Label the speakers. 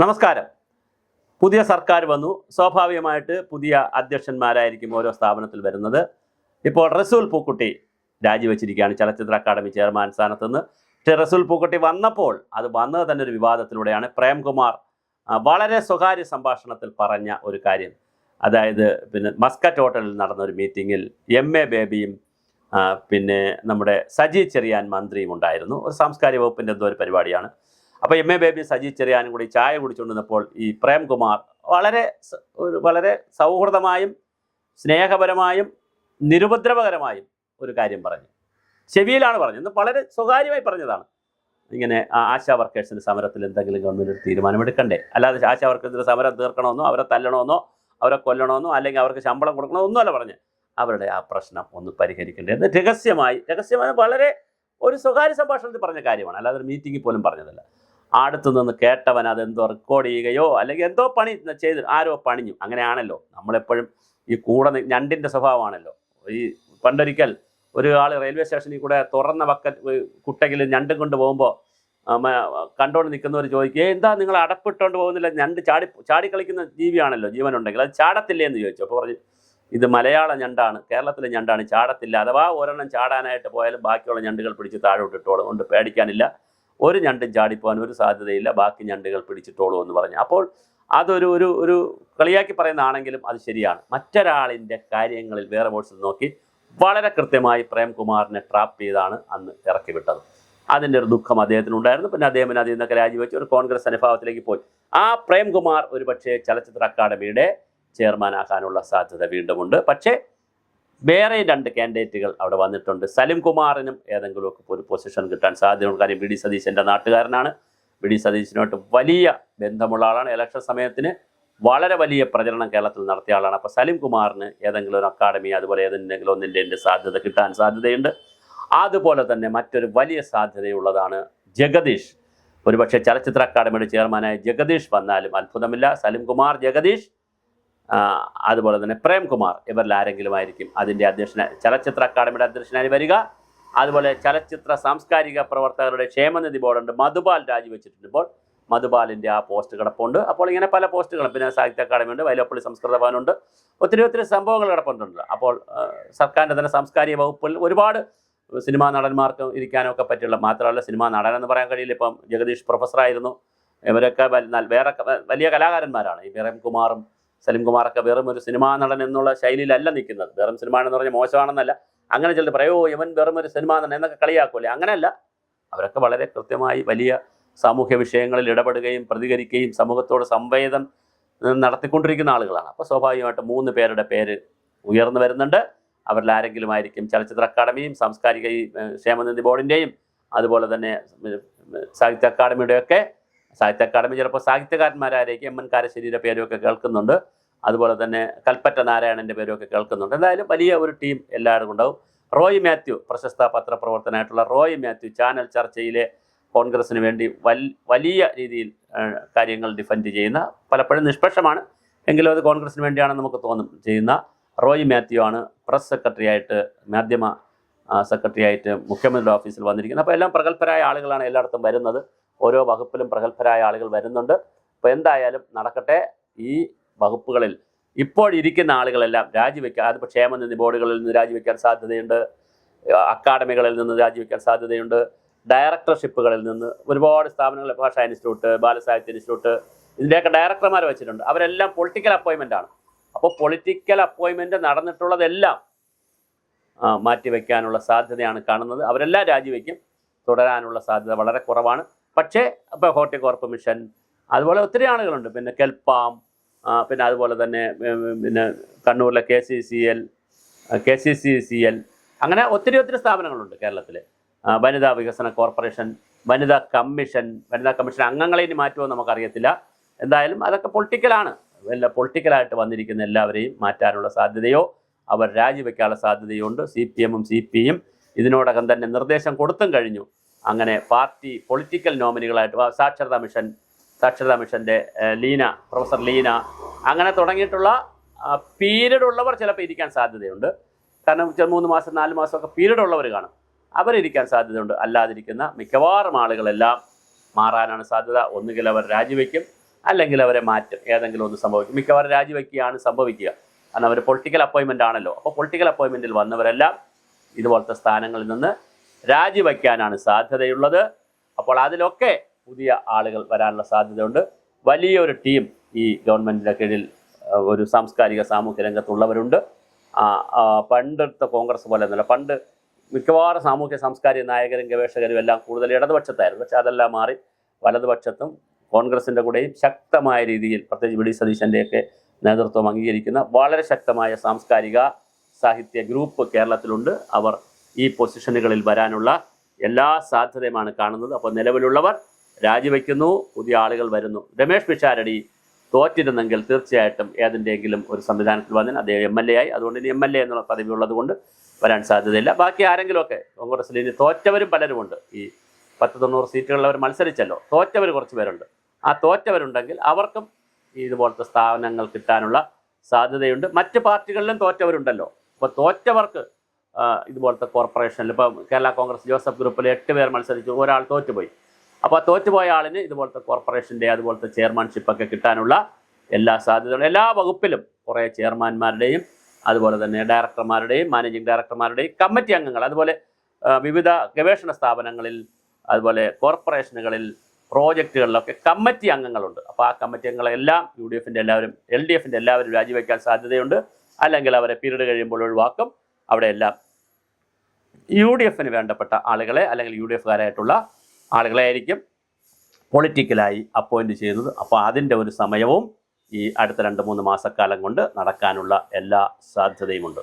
Speaker 1: നമസ്കാരം. പുതിയ സർക്കാർ വന്നു. സ്വാഭാവികമായിട്ട് പുതിയ അധ്യക്ഷന്മാരായിരിക്കും ഓരോ സ്ഥാപനത്തിൽ വരുന്നത്. ഇപ്പോൾ റസൂൽ പൂക്കുട്ടി രാജിവെച്ചിരിക്കുകയാണ് ചലച്ചിത്ര അക്കാദമി ചെയർമാൻ സ്ഥാനത്ത് നിന്ന്. പക്ഷേ റസൂൽ പൂക്കുട്ടി വന്നപ്പോൾ അത് വന്നത് തന്നെ ഒരു വിവാദത്തിലൂടെയാണ്. പ്രേംകുമാർ വളരെ സ്വകാര്യ സംഭാഷണത്തിൽ പറഞ്ഞ ഒരു കാര്യം, അതായത് മസ്കറ്റ് ഹോട്ടലിൽ നടന്ന ഒരു മീറ്റിങ്ങിൽ MA ബേബിയും പിന്നെ നമ്മുടെ സജി ചെറിയാൻ മന്ത്രിയും ഉണ്ടായിരുന്നു. ഒരു സാംസ്കാരിക വകുപ്പിൻ്റെ എന്തോ ഒരു പരിപാടിയാണ്. അപ്പോൾ MA ബേബി സജി ചെറിയാനും കൂടി ചായ കുടിച്ചുകൊണ്ടിരുന്നപ്പോൾ ഈ പ്രേംകുമാർ വളരെ സൗഹൃദമായും സ്നേഹപരമായും നിരുപദ്രവകരമായും ഒരു കാര്യം പറഞ്ഞു. ചെവിയിലാണ് പറഞ്ഞത്, വളരെ സ്വകാര്യമായി പറഞ്ഞതാണ്. ഇങ്ങനെ ആശാ വർക്കേഴ്സിൻ്റെ സമരത്തിൽ എന്തെങ്കിലും ഗവൺമെൻറ് ഒരു തീരുമാനമെടുക്കണ്ടേ, അല്ലാതെ ആശാ വർക്കേഴ്സിൻ്റെ സമരം തീർക്കണമെന്നോ അവരെ തല്ലണമെന്നോ അവരെ കൊല്ലണമെന്നോ അല്ലെങ്കിൽ അവർക്ക് ശമ്പളം കൊടുക്കണോ ഒന്നുമല്ല പറഞ്ഞ്. അവരുടെ ആ പ്രശ്നം ഒന്ന് പരിഹരിക്കേണ്ടത് എന്ന് രഹസ്യമായി വളരെ ഒരു സ്വകാര്യ സംഭാഷണത്തിൽ പറഞ്ഞ കാര്യമാണ്, അല്ലാതെ ഒരു മീറ്റിങ്ങിൽ പോലും പറഞ്ഞതല്ല. അടുത്തു നിന്ന് കേട്ടവൻ അതെന്തോ റെക്കോർഡ് ചെയ്യുകയോ അല്ലെങ്കിൽ എന്തോ പണി ചെയ്ത് ആരോ പണിഞ്ഞു. അങ്ങനെയാണല്ലോ നമ്മളെപ്പോഴും ഈ കൂടെ ഞണ്ടിൻ്റെ സ്വഭാവമാണല്ലോ. ഈ പണ്ടൊരിക്കൽ ഒരാൾ റെയിൽവേ സ്റ്റേഷനിൽ കൂടെ തുറന്ന കുട്ടകിൽ ഞണ്ടും കൊണ്ട് പോകുമ്പോൾ കണ്ടോണ്ട് നിൽക്കുന്നവർ ചോദിക്കുക, എന്താ നിങ്ങൾ അടപ്പിട്ടുകൊണ്ട് പോകുന്നില്ല, ഞണ്ട് ചാടിക്കളിക്കുന്ന ജീവിയാണല്ലോ, ജീവനുണ്ടെങ്കിൽ അത് ചാടത്തില്ലേ എന്ന് ചോദിച്ചു. അപ്പോൾ പറഞ്ഞു, ഇത് മലയാള ഞണ്ടാണ്, കേരളത്തിലെ ഞണ്ടാണ്, ചാടത്തില്ല. അഥവാ ഒരെണ്ണം ചാടാനായിട്ട് പോയാലും ബാക്കിയുള്ള ഞണ്ടുകൾ പിടിച്ച് താഴോട്ടിട്ടോളും, കൊണ്ട് പേടിക്കാനില്ല, ഒരു ഞണ്ടും ചാടിപ്പോകാൻ ഒരു സാധ്യതയില്ല, ബാക്കി ഞണ്ടുകൾ പിടിച്ചിട്ടോളൂ എന്ന് പറഞ്ഞു. അപ്പോൾ അതൊരു കളിയാക്കി പറയുന്നതാണെങ്കിലും അത് ശരിയാണ്. മറ്റൊരാളിൻ്റെ കാര്യങ്ങളിൽ വേറെ ബോട്ട്സിൽ നോക്കി വളരെ കൃത്യമായി പ്രേംകുമാറിനെ ട്രാപ്പ് ചെയ്താണ് അന്ന് ഇറക്കി വിട്ടത്. അതിൻ്റെ ഒരു ദുഃഖം അദ്ദേഹത്തിനുണ്ടായിരുന്നു. പിന്നെ അദ്ദേഹം അതിൽ നിന്നൊക്കെ രാജിവെച്ച് ഒരു കോൺഗ്രസ് അനുഭാവത്തിലേക്ക് പോയി. ആ പ്രേംകുമാർ ഒരു പക്ഷേ ചലച്ചിത്ര അക്കാദമിയുടെ ചെയർമാനാകാനുള്ള സാധ്യത വീണ്ടുമുണ്ട്. പക്ഷേ വേറെ 2 കാൻഡിഡേറ്റുകൾ അവിടെ വന്നിട്ടുണ്ട്. സലിം കുമാറിനും ഏതെങ്കിലുമൊക്കെ ഒരു പൊസിഷൻ കിട്ടാൻ സാധ്യതയുണ്ട്. കാര്യം BD സതീശൻ്റെ നാട്ടുകാരനാണ്. BD സതീശനുമായിട്ട് വലിയ ബന്ധമുള്ള ആളാണ്. ഇലക്ഷൻ സമയത്തിന് വളരെ വലിയ പ്രചരണം കേരളത്തിൽ നടത്തിയ ആളാണ്. അപ്പോൾ സലിം കുമാറിന് ഏതെങ്കിലും ഒരു അക്കാദമി അതുപോലെ ഏതെങ്കിലും ഒന്നിൻ്റെ സാധ്യത കിട്ടാൻ സാധ്യതയുണ്ട്. അതുപോലെ തന്നെ മറ്റൊരു വലിയ സാധ്യതയുള്ളതാണ് ജഗദീഷ്. ഒരുപക്ഷെ ചലച്ചിത്ര അക്കാദമിയുടെ ചെയർമാനായ ജഗദീഷ് വന്നാലും അത്ഭുതമില്ല. സലിം കുമാർ, ജഗദീഷ്, അതുപോലെ തന്നെ പ്രേംകുമാർ, ഇവരിൽ ആരെങ്കിലും ആയിരിക്കും അതിൻ്റെ ചലച്ചിത്ര അക്കാദമിയുടെ അധ്യക്ഷനായി വരിക. അതുപോലെ ചലച്ചിത്ര സാംസ്കാരിക പ്രവർത്തകരുടെ ക്ഷേമനിധി ബോർഡുണ്ട്, മധുപാൽ രാജിവെച്ചിട്ടുണ്ട്. ഇപ്പോൾ മധുപാലിൻ്റെ ആ പോസ്റ്റ് കിടപ്പുണ്ട്. അപ്പോൾ ഇങ്ങനെ പല പോസ്റ്റുകളും, പിന്നെ സാഹിത്യ അക്കാദമിയുണ്ട്, വൈലോപ്പള്ളി സംസ്കൃത ഭവനുണ്ട്, ഒത്തിരി സംഭവങ്ങൾ കിടപ്പുണ്ട്. അപ്പോൾ സർക്കാരിൻ്റെ തന്നെ സാംസ്കാരിക വകുപ്പിൽ ഒരുപാട് സിനിമാ നടന്മാർക്ക് ഇരിക്കാനൊക്കെ പറ്റുള്ള, മാത്രമല്ല സിനിമാ നടനെന്ന് പറയാൻ കഴിയില്ല. ഇപ്പം ജഗദീഷ് പ്രൊഫസറായിരുന്നു. ഇവരൊക്കെ വേറെ വലിയ കലാകാരന്മാരാണ്. ഈ പ്രേംകുമാറും സലിം കുമാറൊക്കെ വെറും ഒരു സിനിമാ നടൻ എന്നുള്ള ശൈലിയിലല്ല നിൽക്കുന്നത്. വെറും സിനിമ എന്ന് പറഞ്ഞാൽ മോശമാണെന്നല്ല. അങ്ങനെ ചിലർ പറയോ ഇവൻ വെറും ഒരു സിനിമാ നടൻ എന്നൊക്കെ കളിയാക്കൂലേ, അങ്ങനെയല്ല. അവരൊക്കെ വളരെ കൃത്യമായി വലിയ സാമൂഹ്യ വിഷയങ്ങളിൽ ഇടപെടുകയും പ്രതികരിക്കുകയും സമൂഹത്തോട് സംവേദനം നടത്തിക്കൊണ്ടിരിക്കുന്ന ആളുകളാണ്. അപ്പോൾ സ്വാഭാവികമായിട്ട് 3 പേരുടെ പേര് ഉയർന്നു വരുന്നുണ്ട്. അവരിൽ ആരെങ്കിലും ആയിരിക്കും ചലച്ചിത്ര അക്കാദമിയും സാംസ്കാരിക ക്ഷേമനിധി ബോർഡിൻ്റെയും അതുപോലെ തന്നെ സാഹിത്യ അക്കാദമിയുടെയൊക്കെ. സാഹിത്യ അക്കാദമി ചിലപ്പോൾ സാഹിത്യകാരന്മാരായിരിക്കും. MN കാരശ്ശേരിയുടെ പേരൊക്കെ കേൾക്കുന്നുണ്ട്. അതുപോലെ തന്നെ കൽപ്പറ്റ നാരായണൻ്റെ പേരൊക്കെ കേൾക്കുന്നുണ്ട്. എന്തായാലും വലിയ ഒരു ടീം എല്ലാവരും ഉണ്ടാവും. റോയ് മാത്യു, പ്രശസ്ത പത്രപ്രവർത്തനായിട്ടുള്ള റോയ് മാത്യു, ചാനൽ ചർച്ചയിലെ കോൺഗ്രസിന് വേണ്ടി വലിയ രീതിയിൽ കാര്യങ്ങൾ ഡിഫെൻഡ് ചെയ്യുന്ന, പലപ്പോഴും നിഷ്പക്ഷമാണ് എങ്കിലും അത് കോൺഗ്രസിന് വേണ്ടിയാണെന്ന് നമുക്ക് ചെയ്യുന്ന റോയ് മാത്യു ആണ് പ്രസ് സെക്രട്ടറിയായിട്ട്, മാധ്യമ സെക്രട്ടറിയായിട്ട് മുഖ്യമന്ത്രിയുടെ ഓഫീസിൽ വന്നിരിക്കുന്നത്. അപ്പോൾ എല്ലാം പ്രഗത്ഭരായ ആളുകളാണ് എല്ലായിടത്തും വരുന്നത്. ഓരോ വകുപ്പിലും പ്രഗത്ഭരായ ആളുകൾ വരുന്നുണ്ട്. അപ്പോൾ എന്തായാലും നടക്കട്ടെ. ഈ വകുപ്പുകളിൽ ഇപ്പോഴിരിക്കുന്ന ആളുകളെല്ലാം രാജിവെക്കാൻ, അതിപ്പോൾ ക്ഷേമനിധി ബോർഡുകളിൽ നിന്ന് രാജിവെക്കാൻ സാധ്യതയുണ്ട്, അക്കാദമികളിൽ നിന്ന് രാജിവെക്കാൻ സാധ്യതയുണ്ട്, ഡയറക്ടർഷിപ്പുകളിൽ നിന്ന് ഒരുപാട് സ്ഥാപനങ്ങൾ, ഭാഷാ ഇൻസ്റ്റിറ്റ്യൂട്ട്, ബാലസാഹിത്യ ഇൻസ്റ്റിറ്റ്യൂട്ട്, ഇതിൻ്റെയൊക്കെ ഡയറക്ടർമാർ വെച്ചിട്ടുണ്ട്. അവരെല്ലാം പൊളിറ്റിക്കൽ അപ്പോയിൻമെൻ്റാണ്. അപ്പോൾ പൊളിറ്റിക്കൽ അപ്പോയിൻമെൻറ്റ് നടന്നിട്ടുള്ളതെല്ലാം മാറ്റിവെക്കാനുള്ള സാധ്യതയാണ് കാണുന്നത്. അവരെല്ലാം രാജിവെക്കും. തുടരാനുള്ള സാധ്യത വളരെ കുറവാണ്. പക്ഷേ ഇപ്പോൾ ഹോർട്ടികോർപ്പ് മിഷൻ, അതുപോലെ ഒത്തിരി ആളുകളുണ്ട്. പിന്നെ കെൽപ്പാം, പിന്നെ അതുപോലെ തന്നെ പിന്നെ കണ്ണൂരിലെ KCCL, അങ്ങനെ ഒത്തിരി സ്ഥാപനങ്ങളുണ്ട് കേരളത്തിൽ. വനിതാ വികസന കോർപ്പറേഷൻ, വനിതാ കമ്മീഷൻ അംഗങ്ങളെ ഇനി മാറ്റുമോ നമുക്കറിയത്തില്ല. എന്തായാലും അതൊക്കെ പൊളിറ്റിക്കലാണ്. പൊളിറ്റിക്കലായിട്ട് വന്നിരിക്കുന്ന എല്ലാവരെയും മാറ്റാനുള്ള സാധ്യതയോ അവർ രാജിവെക്കാനുള്ള സാധ്യതയുണ്ട്. CPM-ഉം CPI-യും ഇതിനോടകം തന്നെ നിർദ്ദേശം കൊടുത്തും കഴിഞ്ഞു. അങ്ങനെ പാർട്ടി പൊളിറ്റിക്കൽ നോമിനികളായിട്ട് സാക്ഷരതാ മിഷൻ്റെ പ്രൊഫസർ ലീന, അങ്ങനെ തുടങ്ങിയിട്ടുള്ള പീരീഡ് ഉള്ളവർ ചിലപ്പോൾ ഇരിക്കാൻ സാധ്യതയുണ്ട്. കാരണം 3 മാസം 4 മാസമൊക്കെ പീരീഡ് ഉള്ളവർ കാണും, അവരിരിക്കാൻ സാധ്യതയുണ്ട്. അല്ലാതിരിക്കുന്ന മിക്കവാറും ആളുകളെല്ലാം മാറാനാണ് സാധ്യത. ഒന്നുകിൽ അവർ രാജിവെക്കും, അല്ലെങ്കിൽ അവരെ മാറ്റും, ഏതെങ്കിലും ഒന്ന് സംഭവിക്കും. മിക്കവാറും രാജിവെക്കുകയാണ് സംഭവിക്കുക. കാരണം അവർ പൊളിറ്റിക്കൽ അപ്പോയിൻമെൻ്റ് ആണല്ലോ. അപ്പോൾ പൊളിറ്റിക്കൽ അപ്പോയിൻമെൻറ്റിൽ വന്നവരെല്ലാം ഇതുപോലത്തെ സ്ഥാനങ്ങളിൽ നിന്ന് രാജിവെക്കാനാണ് സാധ്യതയുള്ളത്. അപ്പോൾ അതിലൊക്കെ പുതിയ ആളുകൾ വരാനുള്ള സാധ്യതയുണ്ട്. വലിയൊരു ടീം ഈ ഗവൺമെൻറ്റിൻ്റെ കീഴിൽ ഒരു സാംസ്കാരിക സാമൂഹ്യ രംഗത്തുള്ളവരുണ്ട്. പണ്ടത്തെ കോൺഗ്രസ് പോലെ ഒന്നുമല്ല. പണ്ട് മിക്കവാറും സാമൂഹ്യ സാംസ്കാരിക നായകരും ഗവേഷകരും എല്ലാം കൂടുതൽ ഇടതുപക്ഷത്തായിരുന്നു. പക്ഷെ അതെല്ലാം മാറി വലതുപക്ഷത്തും കോൺഗ്രസിൻ്റെ കൂടെയും ശക്തമായ രീതിയിൽ, പ്രത്യേകിച്ച് വി ഡി സതീശൻ്റെയൊക്കെ നേതൃത്വം അംഗീകരിക്കുന്ന വളരെ ശക്തമായ സാംസ്കാരിക സാഹിത്യ ഗ്രൂപ്പ് കേരളത്തിലുണ്ട്. അവർ ഈ പൊസിഷനുകളിൽ വരാനുള്ള എല്ലാ സാധ്യതയുമാണ് കാണുന്നത്. അപ്പോൾ നിലവിലുള്ളവർ രാജിവെക്കുന്നു, പുതിയ ആളുകൾ വരുന്നു. രമേഷ് പിഷാരടി തോറ്റിരുന്നെങ്കിൽ തീർച്ചയായിട്ടും ഏതിൻ്റെയെങ്കിലും ഒരു സംവിധാനത്തിൽ വന്നാൽ അദ്ദേഹം MLA ആയി. അതുകൊണ്ട് ഇനി MLA എന്നുള്ള പദവി ഉള്ളത് കൊണ്ട് വരാൻ സാധ്യതയില്ല. ബാക്കി ആരെങ്കിലുമൊക്കെ കോൺഗ്രസിൽ ഇനി തോറ്റവരും പലരുമുണ്ട്. ഈ 10-90 സീറ്റുകളിൽ അവർ മത്സരിച്ചല്ലോ, തോറ്റവർ കുറച്ച് പേരുണ്ട്. ആ തോറ്റവരുണ്ടെങ്കിൽ അവർക്കും ഇതുപോലത്തെ സ്ഥാനങ്ങൾ കിട്ടാനുള്ള സാധ്യതയുണ്ട്. മറ്റ് പാർട്ടികളിലും തോറ്റവരുണ്ടല്ലോ. അപ്പോൾ തോറ്റവർക്ക് ഇതുപോലത്തെ കോർപ്പറേഷനിൽ ഇപ്പോൾ കേരള കോൺഗ്രസ് ജോസഫ് ഗ്രൂപ്പിൽ 8 പേർ മത്സരിച്ചു, ഒരാൾ തോറ്റുപോയി. അപ്പോൾ ആ തോറ്റുപോയ ആളിന് ഇതുപോലത്തെ കോർപ്പറേഷൻ്റെ അതുപോലത്തെ ചെയർമാൻഷിപ്പൊക്കെ കിട്ടാനുള്ള എല്ലാ സാധ്യതകളും. എല്ലാ വകുപ്പിലും കുറേ ചെയർമാൻമാരുടെയും അതുപോലെ തന്നെ ഡയറക്ടർമാരുടെയും മാനേജിംഗ് ഡയറക്ടർമാരുടെയും കമ്മിറ്റി അംഗങ്ങൾ, അതുപോലെ വിവിധ ഗവേഷണ സ്ഥാപനങ്ങളിൽ, അതുപോലെ കോർപ്പറേഷനുകളിൽ, പ്രോജക്റ്റുകളിലൊക്കെ കമ്മിറ്റി അംഗങ്ങളുണ്ട്. അപ്പോൾ ആ കമ്മിറ്റി അംഗങ്ങളെല്ലാം UDFൻ്റെ എല്ലാവരും LDFൻ്റെ എല്ലാവരും രാജിവെക്കാൻ സാധ്യതയുണ്ട്. അല്ലെങ്കിൽ അവരെ പീരീഡ് കഴിയുമ്പോൾ ഒഴിവാക്കും. അവിടെയെല്ലാം UDFന് വേണ്ടപ്പെട്ട ആളുകളെ അല്ലെങ്കിൽ UDFകാരായിട്ടുള്ള ആളുകളെ ആയിരിക്കും പൊളിറ്റിക്കലായി അപ്പോയിൻറ്റ് ചെയ്യുന്നത്. അപ്പോൾ അതിൻ്റെ ഒരു സമയവും ഈ അടുത്ത 2-3 മാസക്കാലം കൊണ്ട് നടക്കാനുള്ള എല്ലാ സാധ്യതയുമുണ്ട്.